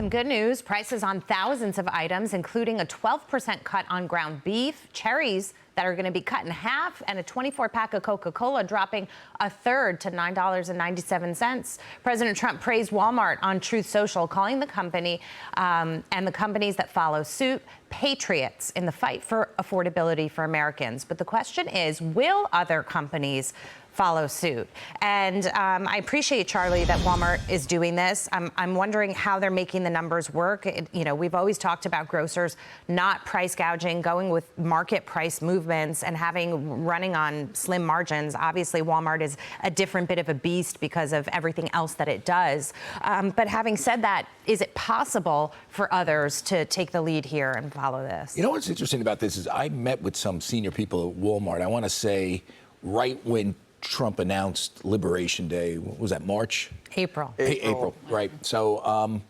Some good news. Prices on thousands of items, including a 12% cut on ground beef, cherries that are going to be cut in half, and a 24-pack of Coca-Cola dropping a third to $9.97. President Trump praised Walmart on Truth Social, calling the company and the companies that follow suit patriots in the fight for affordability for Americans. But the question is, will other companies follow suit? And I appreciate, Charlie, that Walmart is doing this. I'm wondering how they're making the numbers work. We've always talked about grocers not price gouging, going with market price movements and running on slim margins. Obviously, Walmart is a different bit of a beast because of everything else that it does. But having said that, is it possible for others to take the lead here and follow this? You know what's interesting about this is I met with some senior people at Walmart. I want to say right when Trump announced Liberation Day. What was that, March? April, right. So, and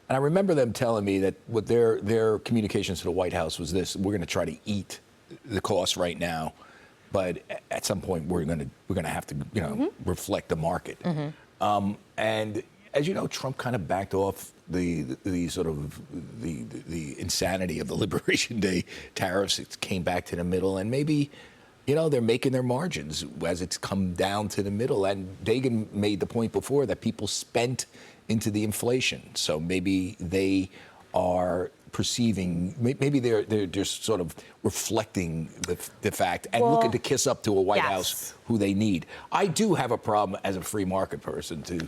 I remember them telling me that what their communications to the White House was this: we're going to try to eat the cost right now, but at some point we're going to have to, reflect the market. And as you know, Trump kind of backed off the insanity of the Liberation Day tariffs. It came back to the middle, and maybe, they're making their margins as it's come down to the middle. And Dagan made the point before that people spent into the inflation. So maybe they are perceiving, maybe they're just sort of reflecting the fact and looking to kiss up to a White House who they need. I do have a problem as a free market person to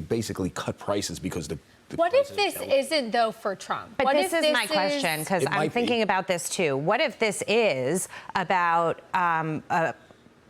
basically cut prices because what if this isn't, though, for Trump? But what this is my question, because I'm thinking about this, too. What if this is about a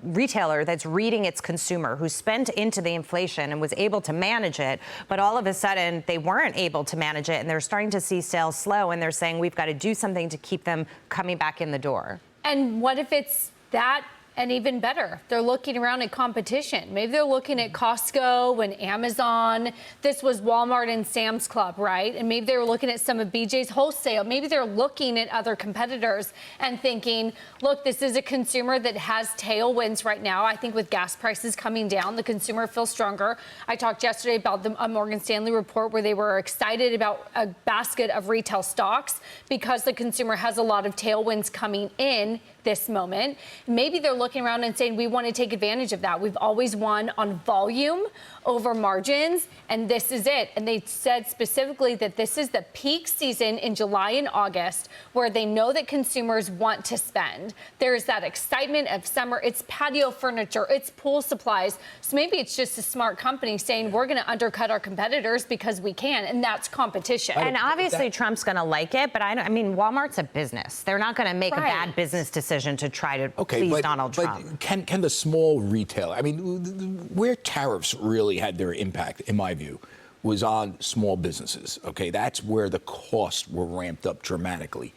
retailer that's reading its consumer, who spent into the inflation and was able to manage it, but all of a sudden they weren't able to manage it, and they're starting to see sales slow, and they're saying we've got to do something to keep them coming back in the door? And what if it's that? And even better, they're looking around at competition. Maybe they're looking at Costco and Amazon. This was Walmart and Sam's Club, right? And maybe they were looking at some of BJ's wholesale. Maybe they're looking at other competitors and thinking, look, this is a consumer that has tailwinds right now. I think with gas prices coming down, the consumer feels stronger. I talked yesterday about a Morgan Stanley report where they were excited about a basket of retail stocks because the consumer has a lot of tailwinds coming in this moment. Maybe they're looking around and saying, we want to take advantage of that. We've always won on volume over margins, and this is it. And they said specifically that this is the peak season in July and August where they know that consumers want to spend. There's that excitement of summer. It's patio furniture, it's pool supplies. So maybe it's just a smart company saying we're going to undercut our competitors because we can, and that's competition. And obviously Trump's going to like it, but I mean, Walmart's a business. They're not going to make a bad business decision to try to please Donald Trump. But can the small retailer, I mean, where tariffs really had their impact, in my view, was on small businesses. Okay, that's where the costs were ramped up dramatically.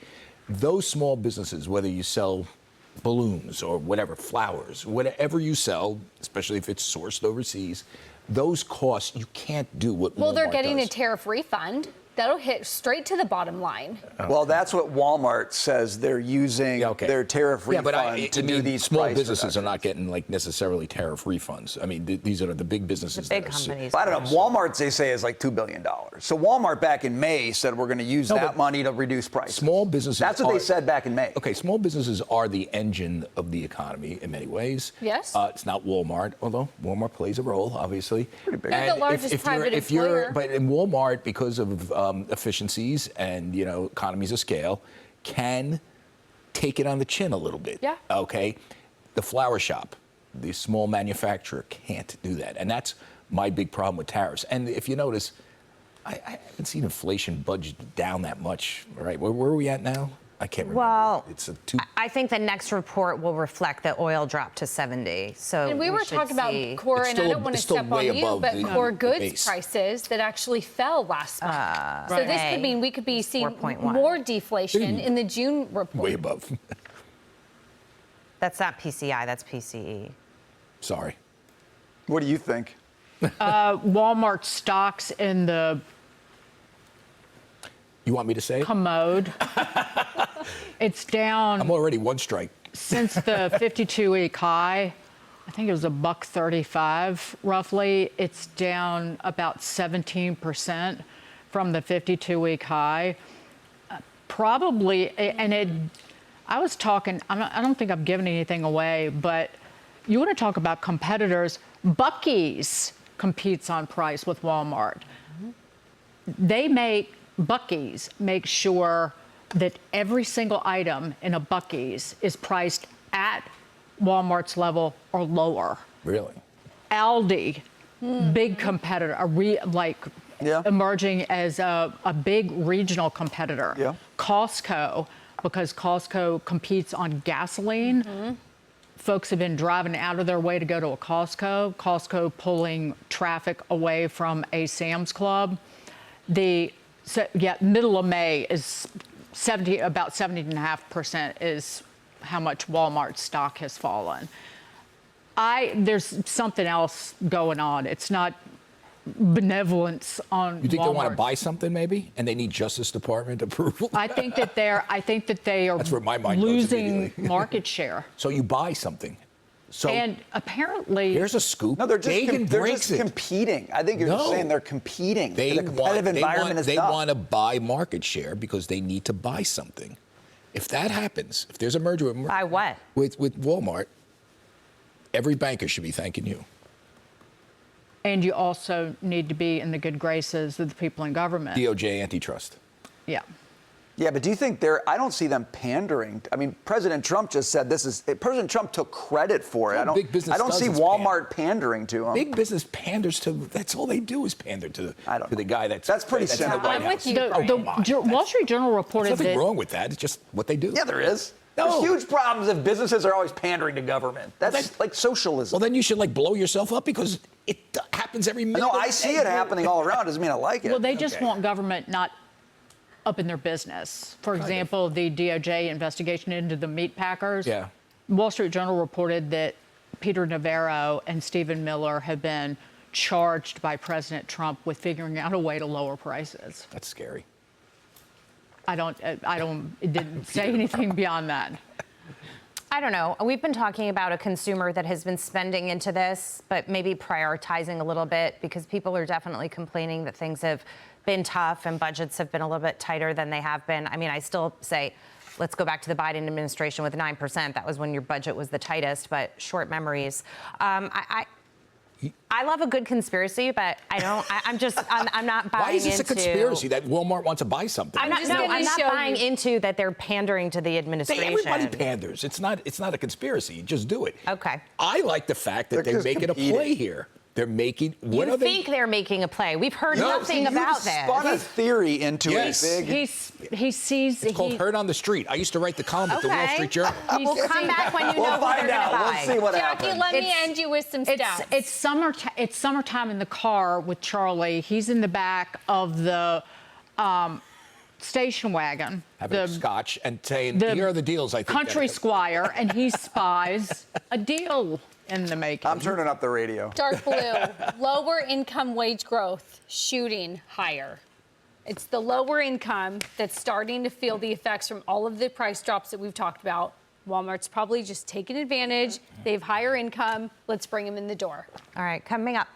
Those small businesses, whether you sell balloons or whatever, flowers, whatever you sell, especially if it's sourced overseas, those costs you can't do what Walmart Well, they're getting does. a tariff refund. That'll hit straight to the bottom line. Well, that's what Walmart says. They're using their tariff refund to do these small price businesses reductions. are not getting necessarily tariff refunds. I mean, these are the big businesses. The big companies. I don't know. Walmart, they say, is like $2 billion. So Walmart back in May said we're going to use that money to reduce prices. Small businesses. That's what they said back in May. Okay, small businesses are the engine of the economy in many ways. Yes. It's not Walmart, although Walmart plays a role, obviously. Pretty big. They're the largest private employer. But in Walmart, because of efficiencies and economies of scale, can take it on the chin a little bit. Yeah. Okay. The flower shop, the small manufacturer, can't do that, and that's my big problem with tariffs. And if you notice, I haven't seen inflation budge down that much. Right? Where are we at now? I can't remember. Well, it's I think the next report will reflect that oil dropped to 70. So and we were talking about core, and I don't want to step on you, but core goods prices that actually fell last month. So this could mean we could be seeing more deflation in the June report. Way above. That's not PCI, that's PCE. Sorry. What do you think? Walmart stocks in the You want me to say it? commode. It's down I'm already one strike. since the 52-week high. I think it was $1.35 roughly. It's down about 17% from the 52-week high. Probably, and I was talking, I don't think I'm giving anything away, but you want to talk about competitors. Buc-ee's competes on price with Walmart. Buc-ee's make sure that every single item in a Buc-ee's is priced at Walmart's level or lower. Really? Aldi, big competitor, emerging as a big regional competitor. Yeah. Costco, because Costco competes on gasoline. Folks have been driving out of their way to go to a Costco. Costco pulling traffic away from a Sam's Club. Middle of May is about 70.5% is how much Walmart stock has fallen. There's something else going on. It's not benevolence on You think Walmart. they want to buy something maybe, and they need Justice Department approval? I think that they are That's where my mind goes losing immediately. market share. So you buy something. So And apparently, here's a scoop. No, they're just, Dagan they're breaks just it. competing. I think you're just No. saying they're competing. They the competitive environment is they tough. want to buy market share because they need to buy something. If that happens, if there's a merger By what? with Walmart, every banker should be thanking you. and you also need to be in the good graces of the people in government. DOJ antitrust. Yeah. Yeah, but do you think I don't see them pandering. I mean, President Trump just said President Trump took credit for it. Well, big business I don't does see is Walmart pandering to them. Big business panders to. That's all they do is pander to the guy that's pretty in the cynical. White I'm House. with you. The Wall Street Journal reported There's nothing that wrong with that. It's just what they do. Yeah, there is. No. There's huge problems if businesses are always pandering to government. That's like socialism. Well, then you should blow yourself up because it happens every minute. No, of the I see day. it happening all around. Doesn't mean I like it. Well, they just Okay. want government not up in their business. For example, the DOJ investigation into the meat packers. Yeah. Wall Street Journal reported that Peter Navarro and Stephen Miller have been charged by President Trump with figuring out a way to lower prices. That's scary. It didn't say anything beyond that. I don't know. We've been talking about a consumer that has been spending into this, but maybe prioritizing a little bit because people are definitely complaining that things have been tough and budgets have been a little bit tighter than they have been. I mean, I still say, let's go back to the Biden administration with 9%. That was when your budget was the tightest, but short memories. I love a good conspiracy, but I'm not buying Why is this into. a conspiracy that Walmart wants to buy something? I'm not buying into that they're pandering to the administration. Everybody panders. It's not a conspiracy. You just do it. Okay. I like the fact that They're they're just making competing. a play here. They're making. What You are think they're making a play? We've heard No, nothing see, you about Spun a this. theory into Yes. a big. He sees. It's called Heard on the Street. I used to write the column at the Wall Street Journal. We'll come back when you know We'll who they're find going to out. buy. We'll see what Jackie, happens. let me end you with some stats. It's summertime in the car with Charlie. He's in the back of the station wagon. Having scotch and saying, the here are the deals I think. Country Squire, and he spies a deal in the making. I'm turning up the radio. Dark blue, lower income wage growth shooting higher. It's the lower income that's starting to feel the effects from all of the price drops that we've talked about. Walmart's probably just taking advantage. They have higher income. Let's bring them in the door. All right, coming up.